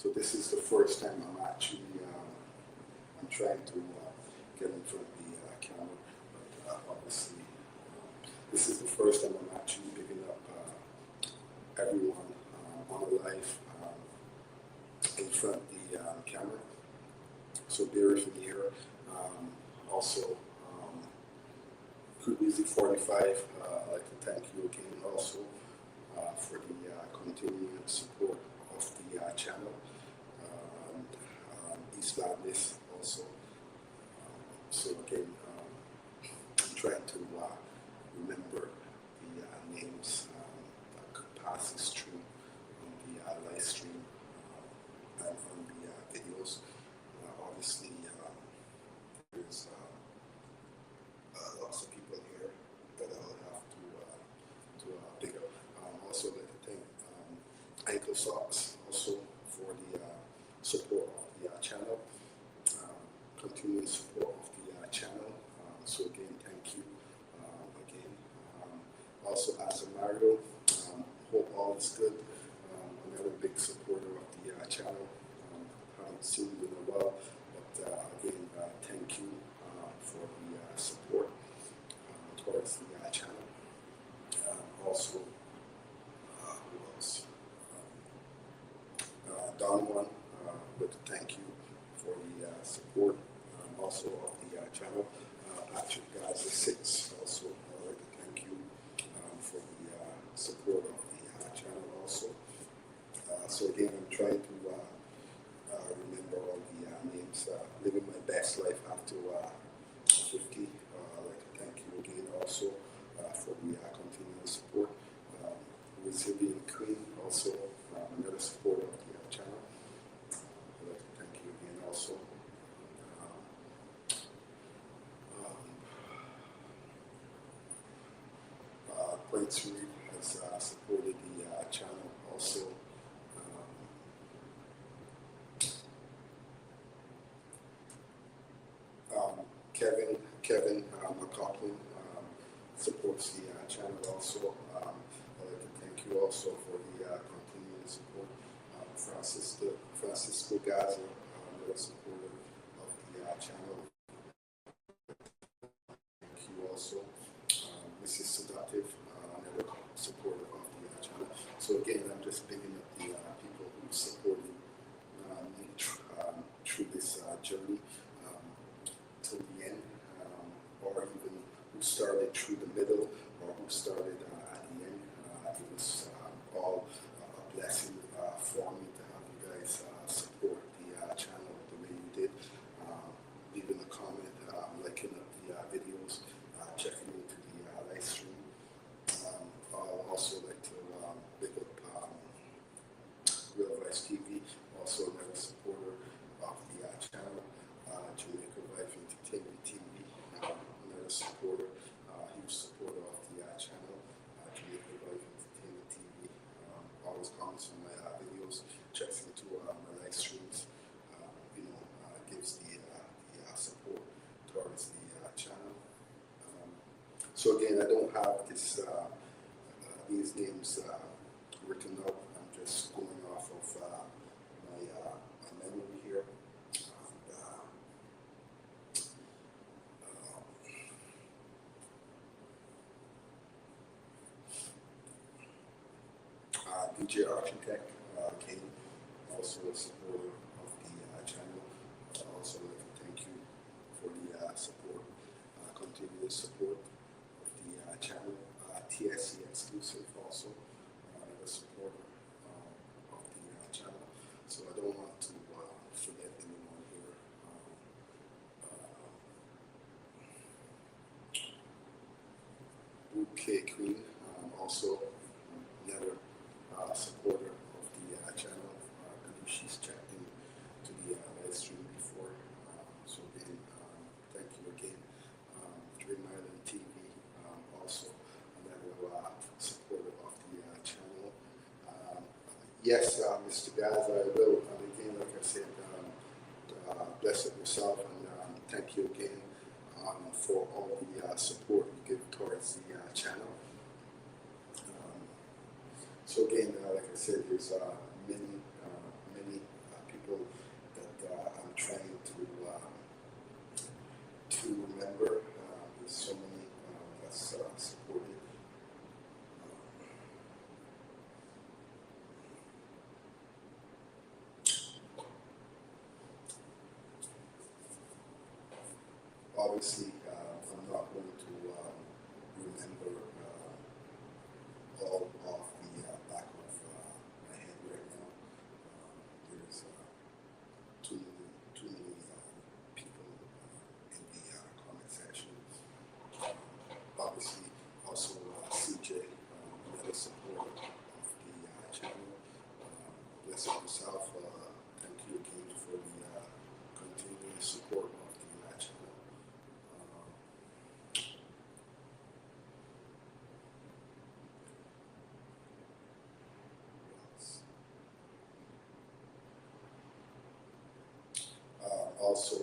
So this is the first time I'm actually I'm trying to get in front of the camera, but obviously this is the first time I'm actually picking up everyone on a live in front of the camera. So bear with me here. Also, Good Music 45, I'd like to thank you again also for the continued support of the channel. East Madness also. So again, I'm trying to remember the names that could pass this through on the live stream and on the videos. Obviously, there's lots of people here that I'll have to pick up. Also, I'd like to thank Ankle Socks also for the support of the channel, continuing support of the channel. So again, thank you again. Also, as a Mario, hope all is good. Another big supporter of the channel. Haven't seen you in a while, but again, thank you for the support towards the channel. Also, who else? Don One, but thank you for the support also of the channel. Patrick Gaza 6, also I'd like to thank you for the support of the channel also. So again, I'm trying to remember all the names. Living my best life after 50. I'd like to thank you again also for the continuing support. Resilient Queen, also another supporter of the channel. I'd like to thank you again also. Quite Sweet has supported the channel also. Kevin McCoughlin supports the channel also. I'd like to thank you also for the continuing support. Francisco Gaza, another supporter of the channel. Thank you also. Mrs. Sedative, another supporter of the channel. So again, I'm just picking up the people who supported me through this journey till the end, or even who started through the middle, or who started at the end. It was all a blessing for me to have you guys support the channel the way you did. Leaving a comment, liking up the videos, checking into the live stream. I'll also like to pick up Real Vice TV, also another supporter of the channel. Jamaica Life Entertainment TV, another supporter, huge supporter of the channel. Jamaica Life Entertainment TV, always comments on my videos, checks into my live streams, gives the support towards the channel. So again, I don't have these names written up. I'm just going off of my memory here. DJ Architect came, also a supporter of the channel. Also like to thank you for the support, continuous support of the channel. TSC Exclusive also another supporter of the channel. So I don't want to forget anyone here. UK Queen, also another supporter of the channel. I believe she's checked in to the live stream before. So again, thank you again. Dream Island TV, also another supporter of the channel. Yes, Mr. Gaza, I will. And again, like I said, bless up yourself and thank you again for all the support you give towards the channel. So again, like I said, there's many obviously, I'm not going to remember all of the back of my head right now. There's too many people in the comment section. Obviously, also CJ, another supporter of the channel. Bless yourself. Thank you again for the continuing support of the channel. Also,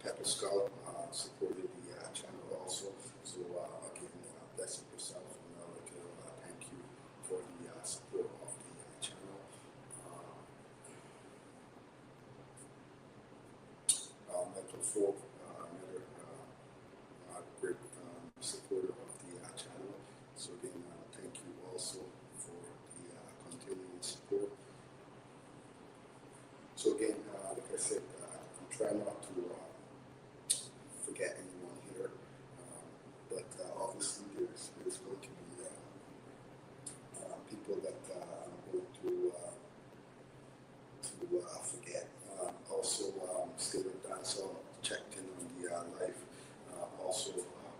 Pepper Scout supported the channel also. So again, bless yourself and thank you for the support of the channel. Michael Folk, another great supporter of the channel. So again, thank you also for the continuing support. So again, like I said, I'm trying not to forget anyone here, but obviously there's going to be people that I'm going to forget. Also, Still Dancehall checked in on the live. Also,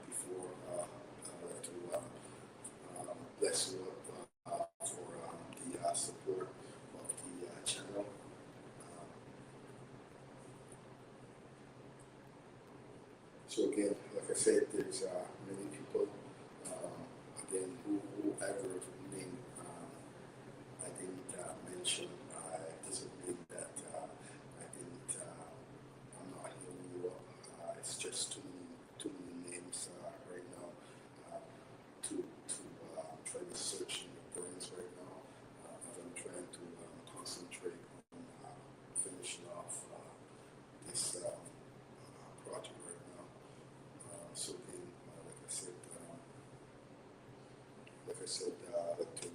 before to bless you up for the support of the channel. So again, like I said, there's many people, again, whoever name I didn't mention, doesn't mean that I didn't, I'm not healing you up. It's just too many names right now to try to search in the brains right now as I'm trying to concentrate on finishing off this project right now. So again, like I said, to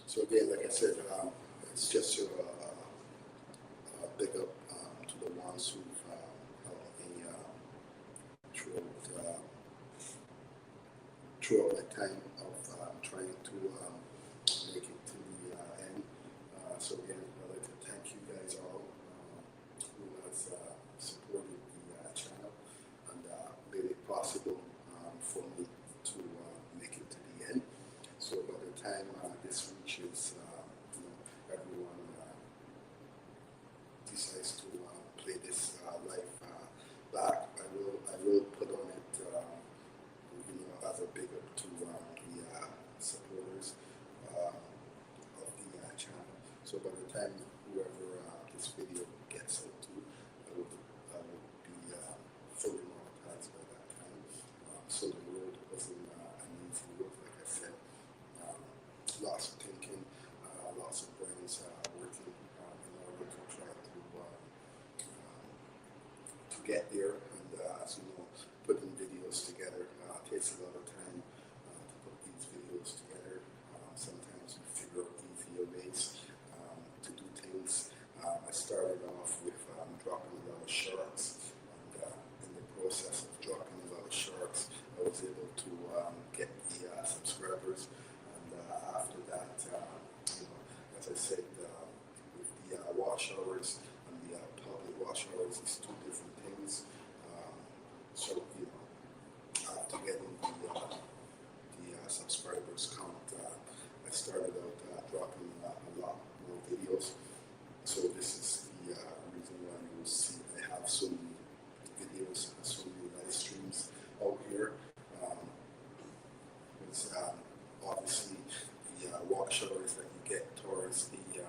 so again, like I said, it's just a big up to the ones who've helped me throughout my time of trying to make it to the end. So again, I'd like to thank you guys all who has supported the channel and made it possible for me to make it to the end. So by the time this reaches, everyone decides to play this live back, I will put on it, as a big up to the supporters of the channel. So by the time whoever this video gets out to, I will be fully monetized by that time. So the road wasn't an easy road, like I said. Lots of thinking, lots of brains working in order to try to get there. And as you know, putting videos together takes a lot of time to put these videos together. Sometimes you figure out easier ways to do things. I started off with dropping a lot of shorts, and in the process of dropping a lot of shorts, I was able to get the subscribers. After that, as I said, with the watch hours and the public watch hours, it's two different things. So, after getting the subscribers count, I started out dropping a lot more videos. So this is the reason why you will see I have so many videos and so many live streams out here. It's obviously the watch hours that you get towards the